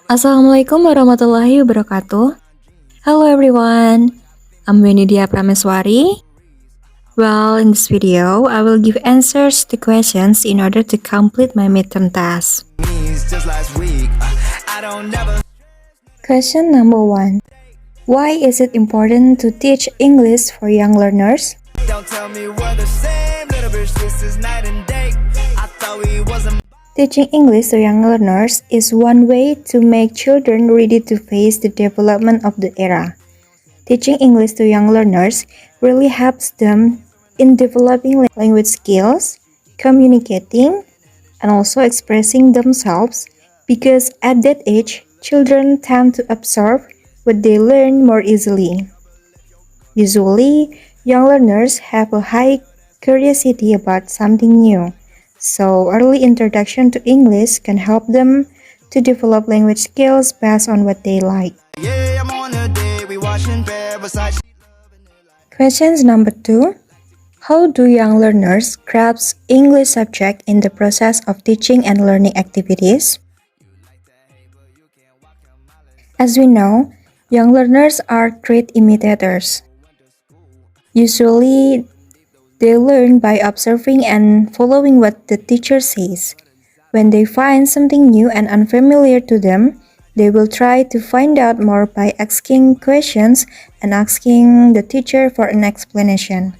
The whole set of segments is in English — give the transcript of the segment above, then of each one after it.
Assalamualaikum warahmatullahi wabarakatuh. Hello everyone, I'm Wenny Prameswari. Well, in this video, I will give answers to questions in order to complete my midterm task. Question number 1. Why is it important to teach English for young learners? Teaching English to young learners is one way to make children ready to face the development of the era. Teaching English to young learners really helps them in developing language skills, communicating, and also expressing themselves because at that age, children tend to absorb what they learn more easily. Usually, young learners have a high curiosity about something new. So, early introduction to English can help them to develop language skills based on what they like. Questions number 2. How do young learners grasp English subject in the process of teaching and learning activities? As we know, young learners are great imitators. Usually, they learn by observing and following what the teacher says. When they find something new and unfamiliar to them, they will try to find out more by asking questions and asking the teacher for an explanation.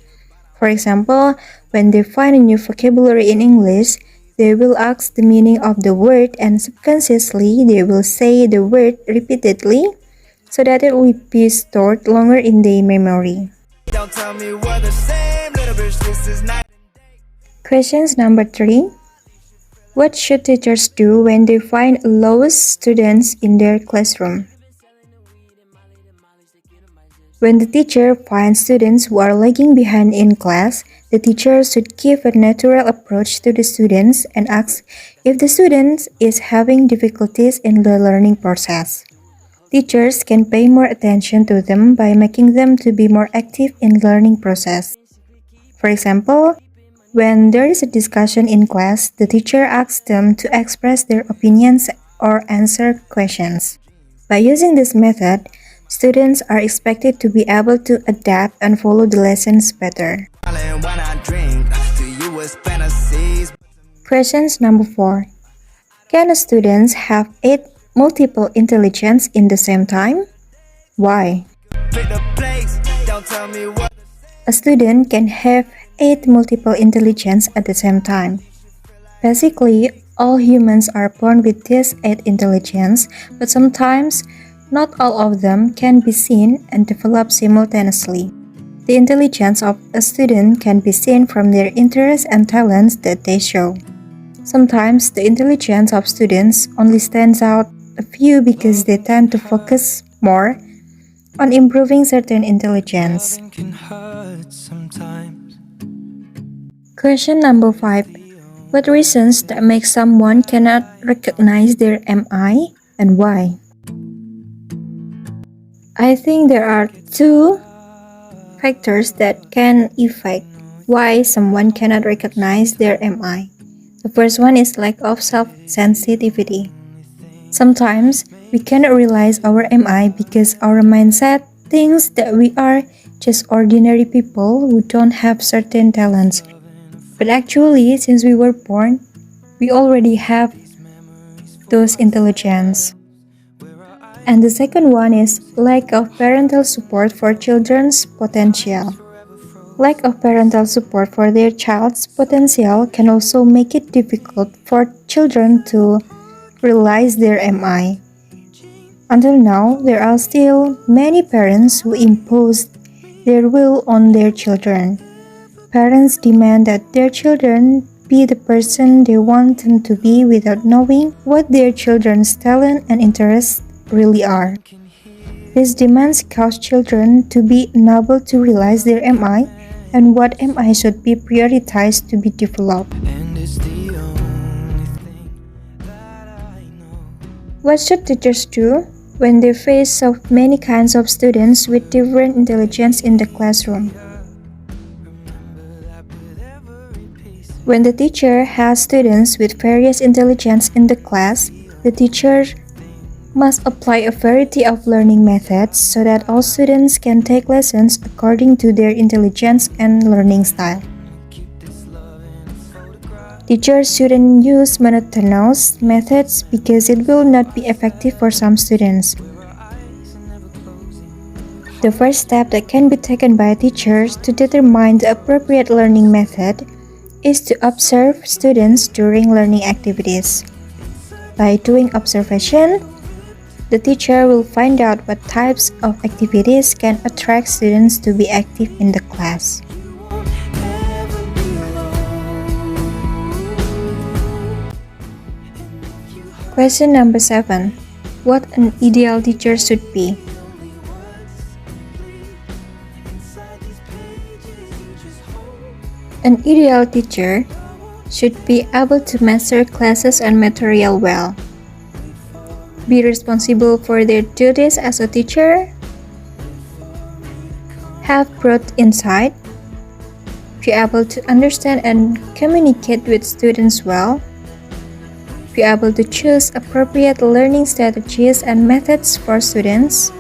For example, when they find a new vocabulary in English, they will ask the meaning of the word and subconsciously they will say the word repeatedly so that it will be stored longer in their memory. Questions number 3. What should teachers do when they find lost students in their classroom? When the teacher finds students who are lagging behind in class, the teacher should give a natural approach to the students and ask if the student is having difficulties in the learning process. Teachers can pay more attention to them by making them to be more active in learning process. For example, when there is a discussion in class, the teacher asks them to express their opinions or answer questions. By using this method, students are expected to be able to adapt and follow the lessons better. Questions number 4. Can students have 8 multiple intelligence in the same time? Why? A student can have 8 multiple intelligence at the same time. Basically, all humans are born with this 8 intelligence, but sometimes not all of them can be seen and developed simultaneously. The intelligence of a student can be seen from their interests and talents that they show. Sometimes the intelligence of students only stands out a few because they tend to focus more on improving certain intelligence. Question number 5. What reasons that make someone cannot recognize their MI and why? I think there are 2 factors that can affect why someone cannot recognize their MI. The first one is lack of self-sensitivity. Sometimes we cannot realize our MI because our mindset thinks that we are just ordinary people who don't have certain talents. But actually, since we were born, we already have those intelligence. And the second one is lack of parental support for children's potential. Lack of parental support for their child's potential can also make it difficult for children to realize their MI. Until now, there are still many parents who impose their will on their children. Parents demand that their children be the person they want them to be without knowing what their children's talent and interests really are. These demands cause children to be unable to realize their MI and what MI should be prioritized to be developed. What should teachers do when they face so many kinds of students with different intelligence in the classroom? When the teacher has students with various intelligence in the class, the teacher must apply a variety of learning methods so that all students can take lessons according to their intelligence and learning style. Teachers shouldn't use monotonous methods because it will not be effective for some students. The first step that can be taken by teachers to determine the appropriate learning method is to observe students during learning activities. By doing observation, the teacher will find out what types of activities can attract students to be active in the class. Question number 7. What an ideal teacher should be? An ideal teacher should be able to master classes and material well, be responsible for their duties as a teacher, have broad insight, be able to understand and communicate with students well, be able to choose appropriate learning strategies and methods for students,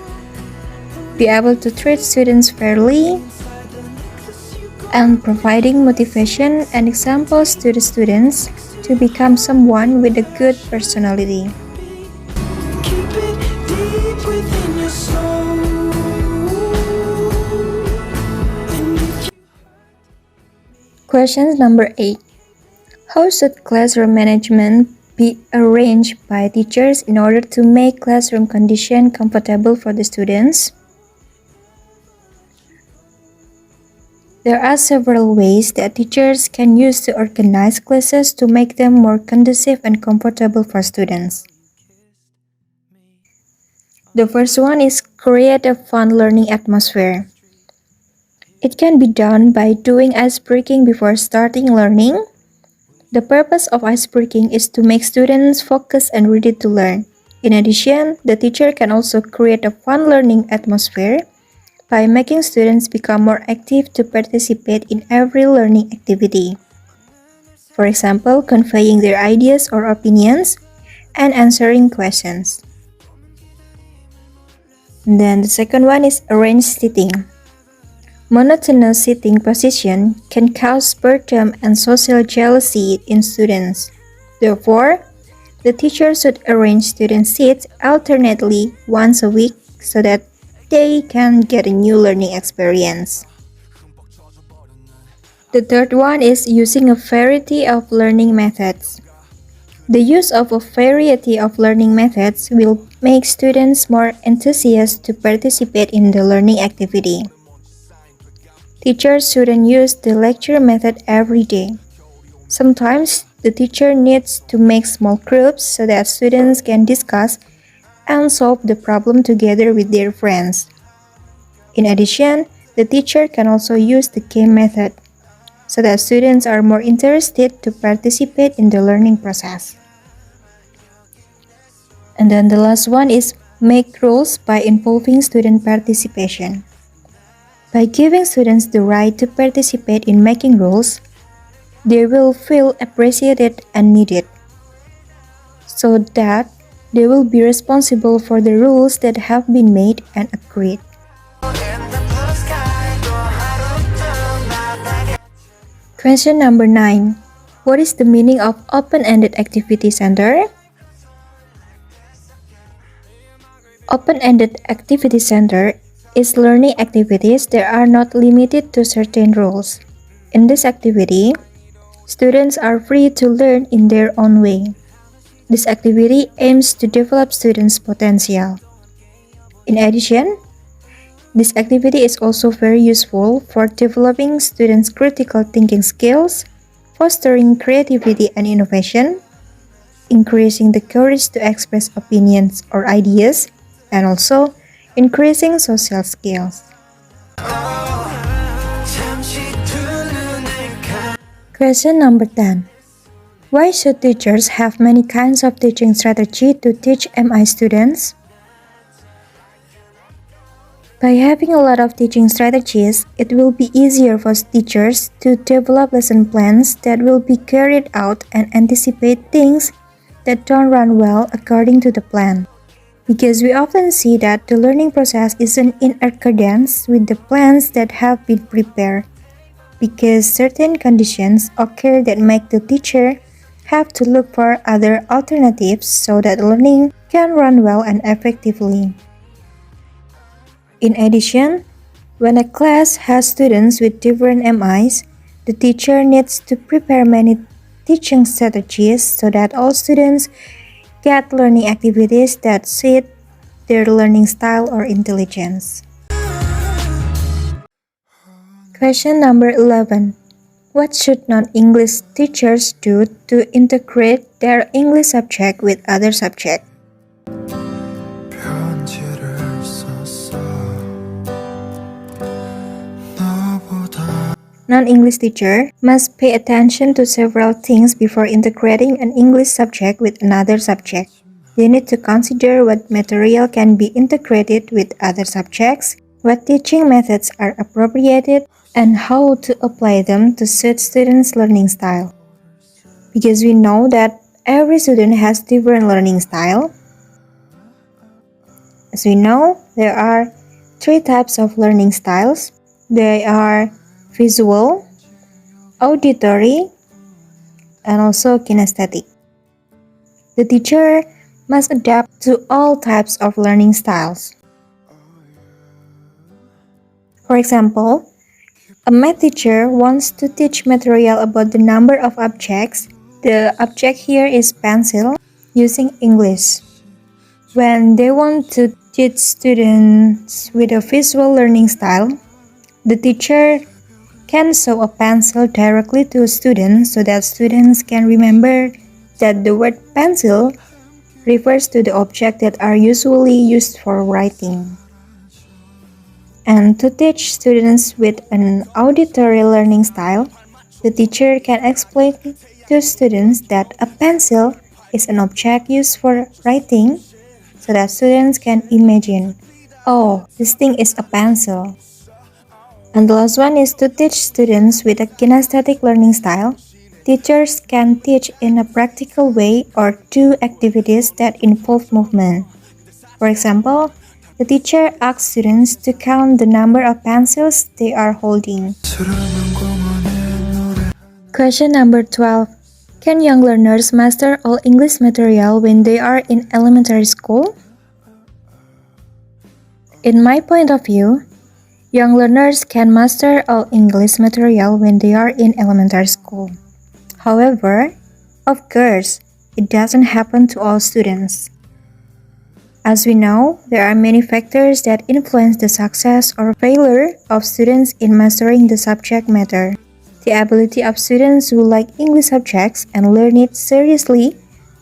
be able to treat students fairly, and providing motivation and examples to the students to become someone with a good personality. Question number 8. How should classroom management be arranged by teachers in order to make classroom conditions comfortable for the students? There are several ways that teachers can use to organize classes to make them more conducive and comfortable for students. The first one is create a fun learning atmosphere. It can be done by doing icebreaking before starting learning. The purpose of icebreaking is to make students focus and ready to learn. In addition, the teacher can also create a fun learning atmosphere by making students become more active to participate in every learning activity. For example, conveying their ideas or opinions and answering questions. And then the second one is arranged sitting. Monotonous sitting position can cause boredom and social jealousy in students. Therefore, the teacher should arrange student seats alternately once a week so that they can get a new learning experience. The third one is using a variety of learning methods. The use of a variety of learning methods will make students more enthusiastic to participate in the learning activity. Teachers shouldn't use the lecture method every day. Sometimes the teacher needs to make small groups so that students can discuss and solve the problem together with their friends. In addition, the teacher can also use the game method so that students are more interested to participate in the learning process. And then the last one is make rules by involving student participation. By giving students the right to participate in making rules, they will feel appreciated and needed, so that they will be responsible for the rules that have been made and agreed. Question number 9. What is the meaning of open-ended activity center? Open-ended activity center is learning activities that are not limited to certain rules. In this activity, students are free to learn in their own way. This activity aims to develop students' potential. In addition, this activity is also very useful for developing students' critical thinking skills, fostering creativity and innovation, increasing the courage to express opinions or ideas, and also increasing social skills. Question number 10. Why should teachers have many kinds of teaching strategy to teach MI students? By having a lot of teaching strategies, it will be easier for teachers to develop lesson plans that will be carried out and anticipate things that don't run well according to the plan. Because we often see that the learning process isn't in accordance with the plans that have been prepared, because certain conditions occur that make the teacher have to look for other alternatives so that learning can run well and effectively. In addition, when a class has students with different MIs, the teacher needs to prepare many teaching strategies so that all students get learning activities that suit their learning style or intelligence. Question number 11. What should non-English teachers do to integrate their English subject with other subjects? Non-English teacher must pay attention to several things before integrating an English subject with another subject. They need to consider what material can be integrated with other subjects, what teaching methods are appropriate, and how to apply them to suit students' learning style. Because we know that every student has different learning style. As we know, there are 3 types of learning styles. They are visual, auditory, and also kinesthetic. The teacher must adapt to all types of learning styles. For example, a math teacher wants to teach material about the number of objects. The object here is pencil, using English. When they want to teach students with a visual learning style, the teacher can show a pencil directly to students so that students can remember that the word pencil refers to the objects that are usually used for writing. And to teach students with an auditory learning style, the teacher can explain to students that a pencil is an object used for writing so that students can imagine, oh, this thing is a pencil. And the last one is to teach students with a kinesthetic learning style. Teachers can teach in a practical way or do activities that involve movement. For example, the teacher asks students to count the number of pencils they are holding. Question number 12. Can young learners master all English material when they are in elementary school? In my point of view, young learners can master all English material when they are in elementary school. However, of course, it doesn't happen to all students. As we know, there are many factors that influence the success or failure of students in mastering the subject matter. The ability of students who like English subjects and learn it seriously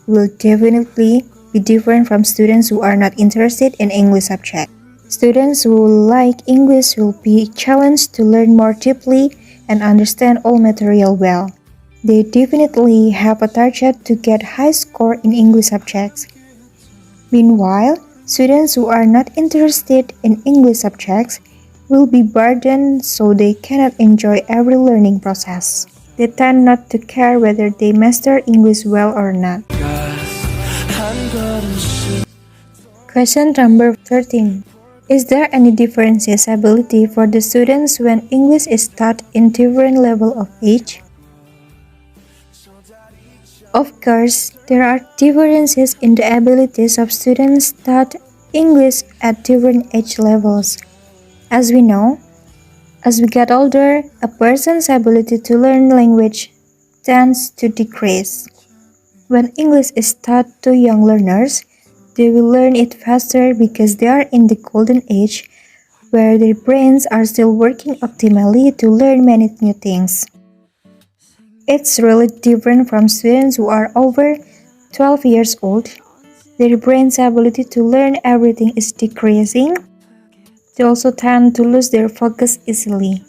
will definitely be different from students who are not interested in English subject. Students who like English will be challenged to learn more deeply and understand all material well. They definitely have a target to get high score in English subjects. Meanwhile, students who are not interested in English subjects will be burdened so they cannot enjoy every learning process. They tend not to care whether they master English well or not. Question number 13. Is there any differences ability for the students when English is taught in different level of age? Of course, there are differences in the abilities of students taught English at different age levels. As we know, as we get older, a person's ability to learn language tends to decrease. When English is taught to young learners, they will learn it faster because they are in the golden age where their brains are still working optimally to learn many new things. It's really different from students who are over 12 years old. Their brain's ability to learn everything is decreasing. They also tend to lose their focus easily.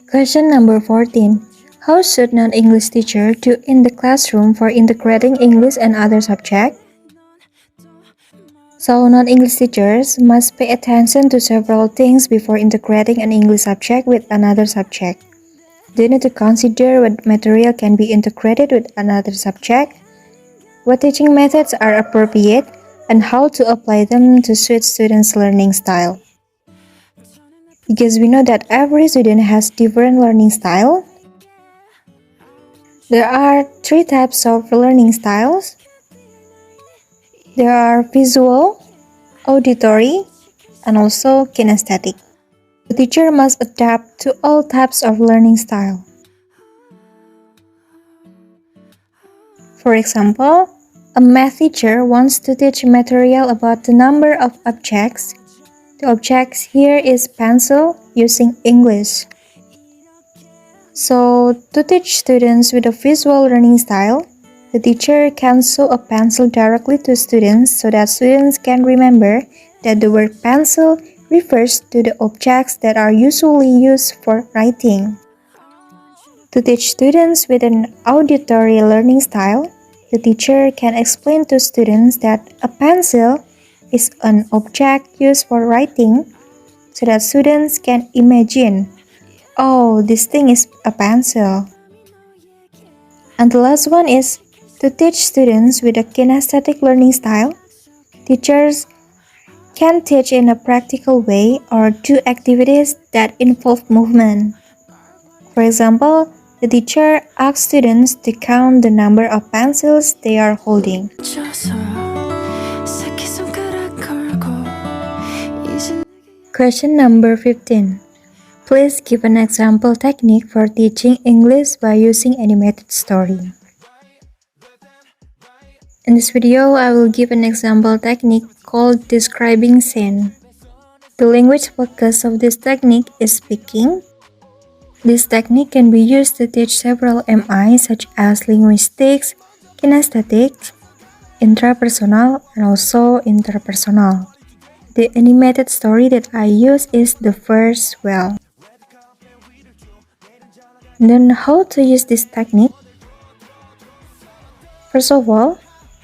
Question number 14. How should non-English teacher do in the classroom for integrating English and other subjects? So, non-English teachers must pay attention to several things before integrating an English subject with another subject. They need to consider what material can be integrated with another subject, what teaching methods are appropriate, and how to apply them to suit students' learning style. Because we know that every student has different learning style, there are 3 types of learning styles. There are visual, auditory, and also kinesthetic. The teacher must adapt to all types of learning style. For example, a math teacher wants to teach material about the number of objects. The objects here is pencil using English. So, to teach students with a visual learning style, the teacher can show a pencil directly to students so that students can remember that the word pencil refers to the objects that are usually used for writing. To teach students with an auditory learning style, the teacher can explain to students that a pencil is an object used for writing so that students can imagine, oh, this thing is a pencil. And the last one is to teach students with a kinesthetic learning style. Teachers can teach in a practical way or do activities that involve movement. For example, the teacher asks students to count the number of pencils they are holding. Question number 15. Please give an example technique for teaching English by using animated story. In this video, I will give an example technique called describing scene. The language focus of this technique is speaking. This technique can be used to teach several MI such as linguistics, kinesthetics, intrapersonal, and also interpersonal. The animated story that I use is the first well. Then how to use this technique? First of all,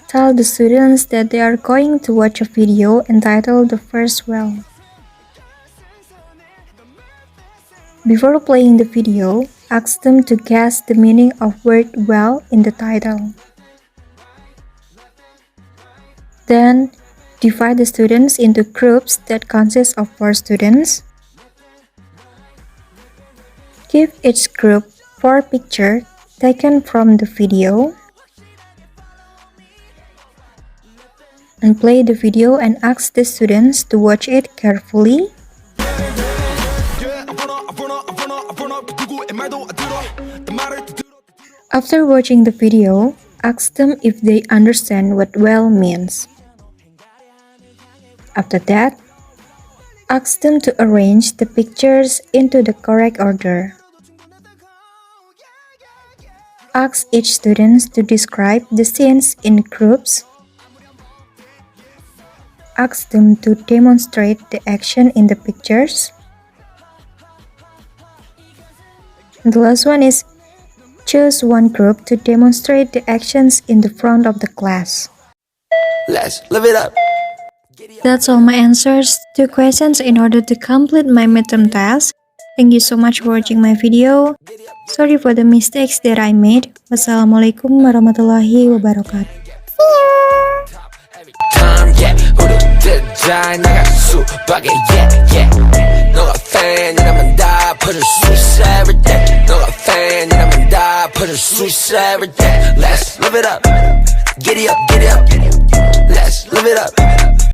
tell the students that they are going to watch a video entitled The First Well. Before playing the video, ask them to guess the meaning of word well in the title. Then, divide the students into groups that consist of 4 students. Give each group 4 pictures taken from the video. And play the video and ask the students to watch it carefully. After watching the video, ask them if they understand what well means. After that, ask them to arrange the pictures into the correct order. Ask each student to describe the scenes in groups. Ask them to demonstrate the action in the pictures. And the last one is choose one group to demonstrate the actions in the front of the class. Let's live it up. That's all my answers to questions in order to complete my midterm test. Thank you so much for watching my video. Sorry for the mistakes that I made. Wassalamualaikum warahmatullahi wabarakatuh. Let's live it up. Giddy up, giddy up. Let's live it up.